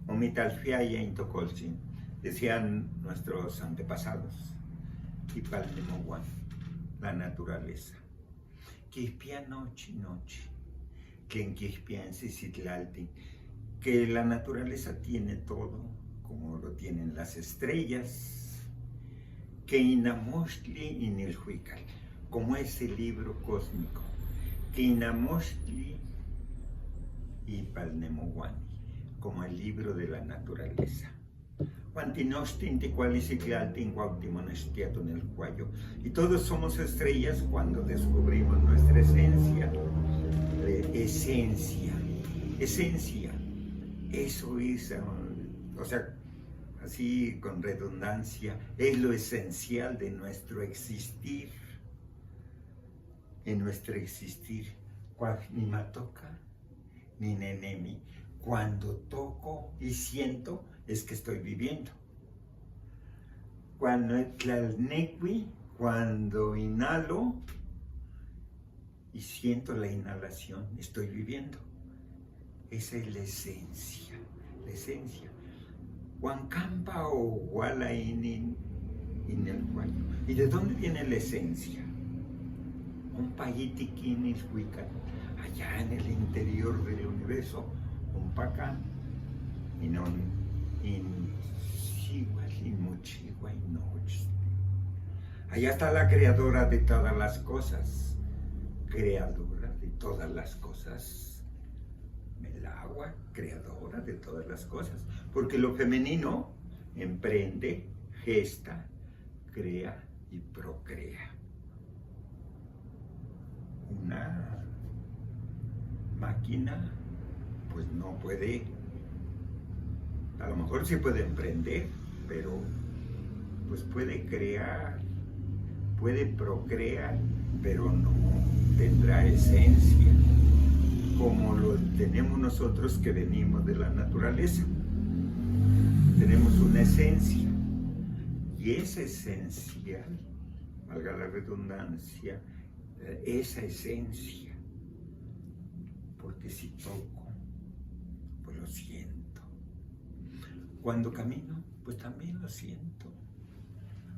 Omitalfiaya Intocolsin, decían nuestros antepasados, Quipalnemohuan, la naturaleza. Quispia noche, que en Quispia en Sisitlaltin, que la naturaleza tiene todo, como lo tienen las estrellas, que Inamochtli Inilhuical, como ese libro cósmico, que Inamochtli y Palnemohuani, como el libro de la naturaleza. Y todos somos estrellas cuando descubrimos nuestra esencia. Esencia. Eso es, o sea, así con redundancia, es lo esencial de nuestro existir. En nuestro existir, ni matoca, ni nenemi. Cuando toco y siento, es que estoy viviendo. Cuando inhalo y siento la inhalación, estoy viviendo. Esa es la esencia. Huancampa o Hualainin en el cuello. ¿Y de dónde viene la esencia? Un payitiquín ishuican, allá en el interior del universo, un pacán, in mochigua y noche. Allá está la creadora de todas las cosas, el agua, creadora de todas las cosas, porque lo femenino emprende, gesta, crea y procrea. Una máquina pues no puede, a lo mejor sí puede emprender, pero pues puede crear, puede procrear, pero no tendrá esencia como lo tenemos nosotros que venimos de la naturaleza. Tenemos una esencia y esa esencial, valga la redundancia, esa esencia, porque si toco, pues lo siento. Cuando camino, pues también lo siento.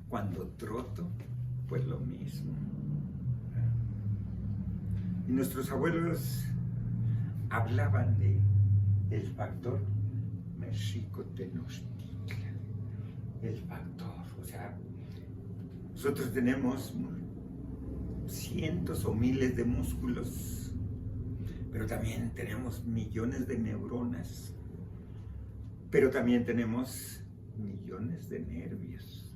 Cuando troto, pues lo mismo. Y nuestros abuelos hablaban de el factor Mexico Tenochtitlan, el factor, o sea, nosotros tenemos cientos o miles de músculos, pero también tenemos millones de neuronas, pero también tenemos millones de nervios,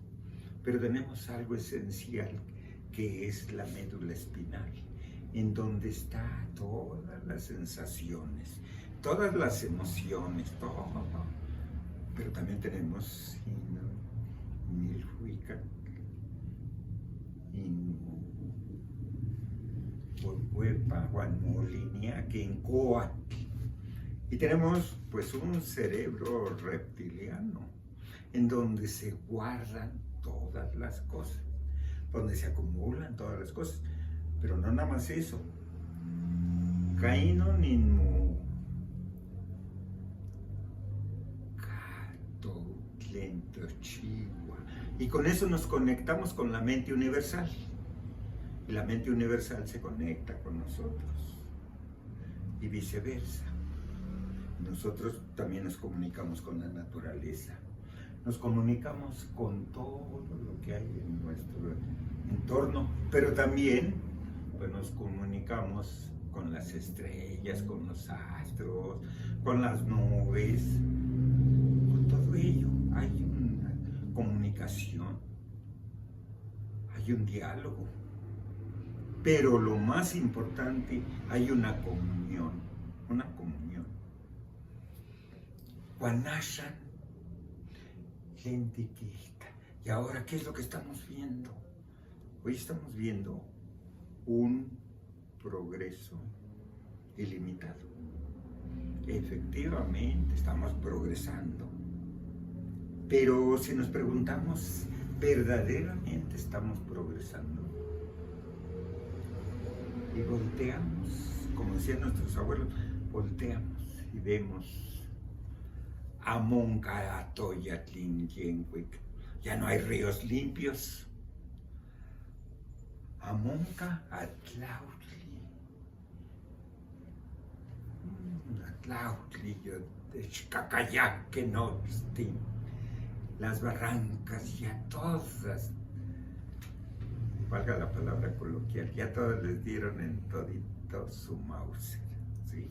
pero tenemos algo esencial que es la médula espinal, en donde están todas las sensaciones, todas las emociones, todo. Pero también tenemos y tenemos pues un cerebro reptiliano en donde se guardan todas las cosas, donde se acumulan todas las cosas, pero no nada más eso. Caíno ninmu y con eso nos conectamos con la mente universal. Y la mente universal se conecta con nosotros. Y viceversa. Nosotros también nos comunicamos con la naturaleza. Nos comunicamos con todo lo que hay en nuestro entorno. Pero también pues, nos comunicamos con las estrellas, con los astros, con las nubes. Con todo ello hay una comunicación, hay un diálogo. Pero lo más importante, hay una comunión. Guanashan, lentiquita. Y ahora, ¿qué es lo que estamos viendo? Hoy estamos viendo un progreso ilimitado. Efectivamente, estamos progresando. Pero si nos preguntamos, ¿verdaderamente estamos progresando? Y volteamos, como decían nuestros abuelos, volteamos y vemos Amonca atoyatlin yencuic. Ya no hay ríos limpios. Amonca atlautli. Atlautli yo de Xcacayac que no distin. Las barrancas ya todas, valga la palabra coloquial, ya todas les dieron en todito su Mauser, ¿sí?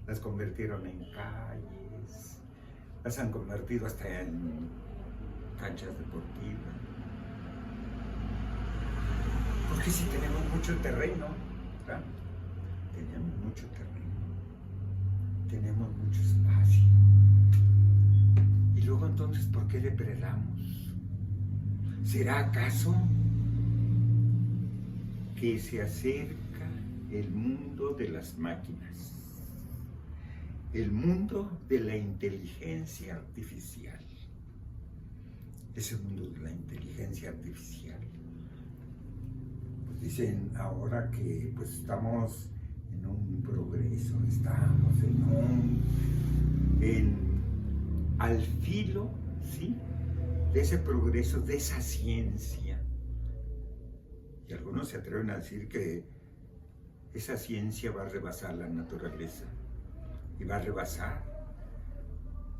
Las convirtieron en calles, las han convertido hasta en canchas deportivas. Porque si tenemos mucho terreno, ¿verdad? Tenemos mucho terreno, tenemos mucho espacio. Y luego entonces, ¿por qué depredamos? ¿Será acaso que se acerca el mundo de las máquinas? El mundo de la inteligencia artificial. Ese mundo de la inteligencia artificial. Pues dicen ahora que pues estamos en un progreso, estamos al filo, ¿sí?, de ese progreso, de esa ciencia. Y algunos se atreven a decir que esa ciencia va a rebasar la naturaleza y va a rebasar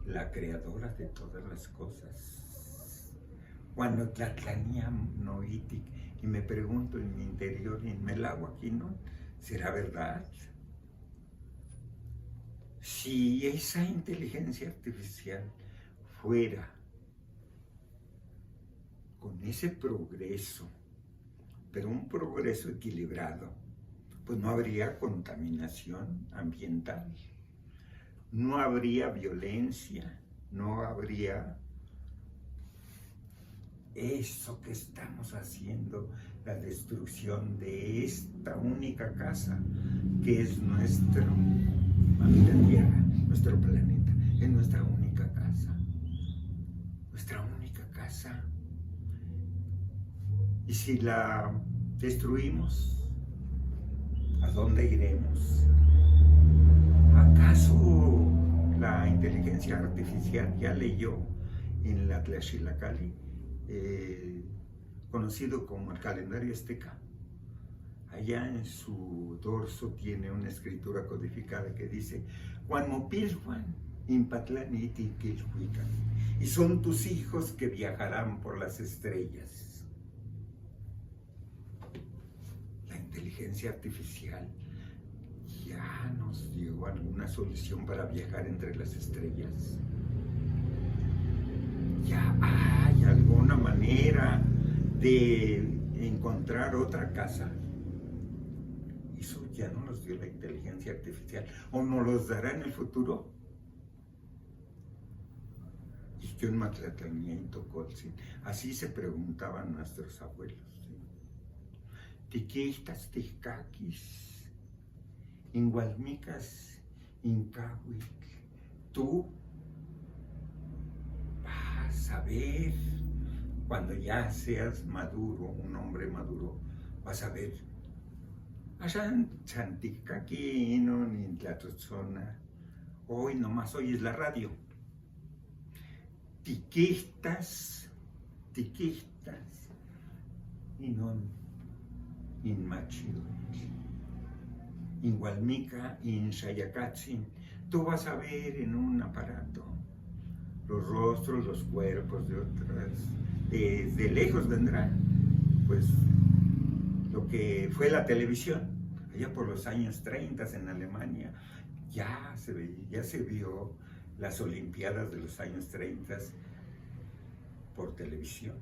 la creadora de todas las cosas. Cuando Tlatlaniam noitic, y me pregunto en mi interior y me la hago aquí, ¿no? ¿Será verdad? Si esa inteligencia artificial fuera con ese progreso, pero un progreso equilibrado, pues no habría contaminación ambiental, no habría violencia, no habría eso que estamos haciendo, la destrucción de esta única casa que es nuestro mamita Tierra, nuestro planeta, es nuestra única casa, nuestra única casa. Y si la destruimos, ¿a dónde iremos? ¿Acaso la inteligencia artificial ya leyó en la Tlaxilacali, conocido como el calendario azteca? Allá en su dorso tiene una escritura codificada que dice: Huanmopilhuan, Impatlán Itiquilhuican, y son tus hijos que viajarán por las estrellas. La inteligencia artificial ya nos dio alguna solución para viajar entre las estrellas. Ya hay alguna manera de encontrar otra casa. Eso ya no nos dio la inteligencia artificial, o nos los dará en el futuro. Y yo en Matlatlania y Tocoltzin, así se preguntaban nuestros abuelos. Tiquistas, ticaquis, ingualmicas, incahuic, tú vas a ver, cuando ya seas maduro, un hombre maduro, vas a ver. Allá en Chanticaquino, ni en Tlatotzona, hoy nomás oyes la radio. Tiquistas, y no in Machido, in Hualmica, in Xayacatzin, tú vas a ver en un aparato los rostros, los cuerpos de otras, de lejos vendrán, pues lo que fue la televisión, allá por los años 30 en Alemania, ya se vio las Olimpiadas de los años 30 por televisión,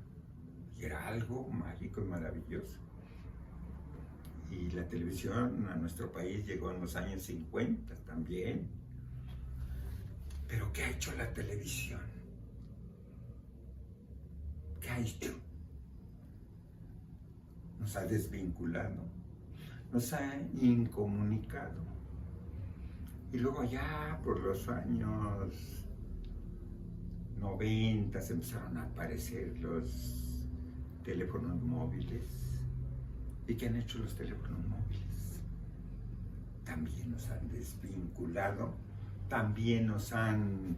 y era algo mágico y maravilloso. Y la televisión a nuestro país llegó en los años 50 también. Pero ¿qué ha hecho la televisión? ¿Qué ha hecho? Nos ha desvinculado, nos ha incomunicado. Y luego ya por los años 90 empezaron a aparecer los teléfonos móviles. ¿Y qué han hecho los teléfonos móviles? También nos han desvinculado, también nos han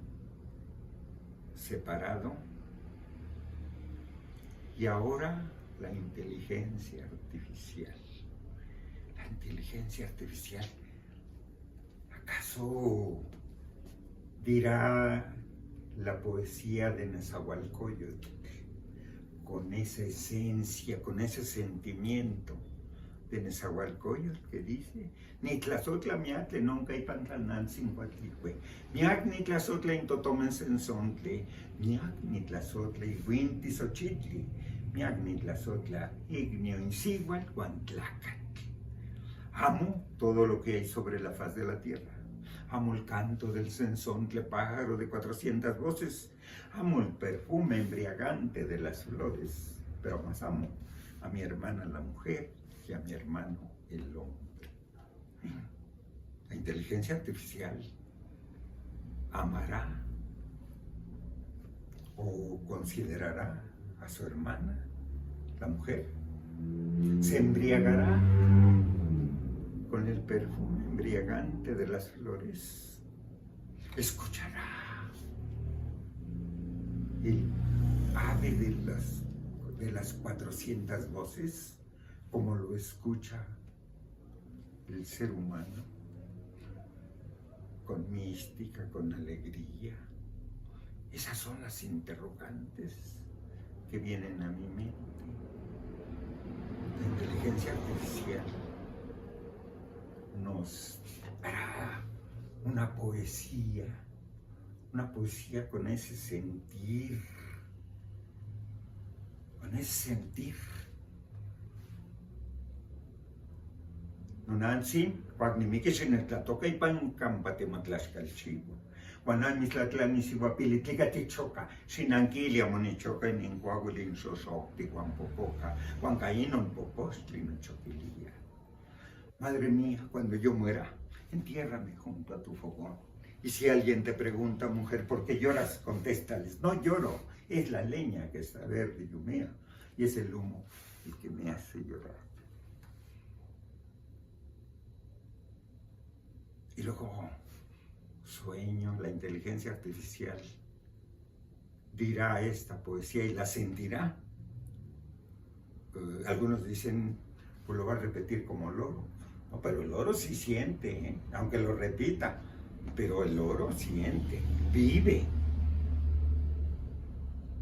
separado. Y ahora la inteligencia artificial. La inteligencia artificial, ¿acaso dirá la poesía de Nezahualcóyotl con esa esencia, con ese sentimiento de Nezahualcóyotl que dice: Nitlazotla miatle nonca y pantanal sin cuatlicue, miac nitlazotla intotomen sensontle, miac nitlazotla y huintisochitli, miac nitlazotla ignio insigual guantlacat. Amo todo lo que hay sobre la faz de la tierra. Amo el canto del sensontle pájaro de 400 voces. Amo el perfume embriagante de las flores. Pero más amo a mi hermana la mujer y a mi hermano el hombre. La inteligencia artificial amará o considerará a su hermana, la mujer. Se embriagará con el perfume embriagante de las flores. Escuchará el ave de las 400 voces, como lo escucha el ser humano, con mística, con alegría. Esas son las interrogantes que vienen a mi mente. La inteligencia artificial nos hará una poesía con ese sentir, Nunansin, cuagnimiquis en tlatoca y pan campate matlaxcalchivo. Guanan mislatlani sihuapilitlicatichoca, sinanquilia monichoca en incuaguilin sosocti, guampopoca, guancainon popostli no choquilia. Madre mía, cuando yo muera, entiérrame junto a tu fogón. Y si alguien te pregunta, mujer, ¿por qué lloras? Contéstales: no lloro, es la leña que está verde y humea, y es el humo el que me hace llorar. Y luego sueño, la inteligencia artificial dirá esta poesía y la sentirá. Algunos dicen, pues lo va a repetir como loro. No, pero el loro sí siente, aunque lo repita, pero el loro siente, vive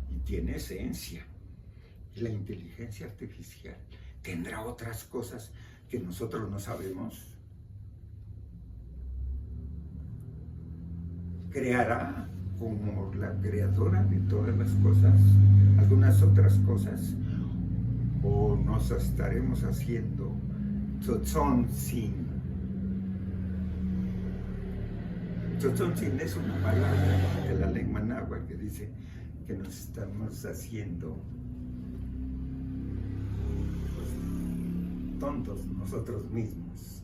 y tiene esencia. Y la inteligencia artificial tendrá otras cosas que nosotros no sabemos. Creará, como la creadora de todas las cosas, algunas otras cosas, o nos estaremos haciendo tzotzontzin. Tzotzontzin es una palabra de la lengua náhuatl que dice que nos estamos haciendo tontos nosotros mismos.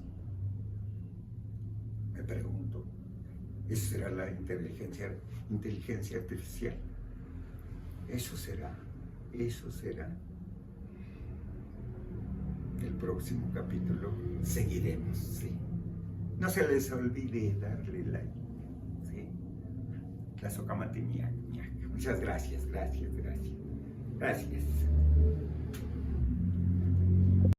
Me pregunto, ¿eso será la inteligencia artificial? Eso será. El próximo capítulo seguiremos, ¿sí? No se les olvide darle like, ¿sí? La Socamatimiac. Muchas gracias.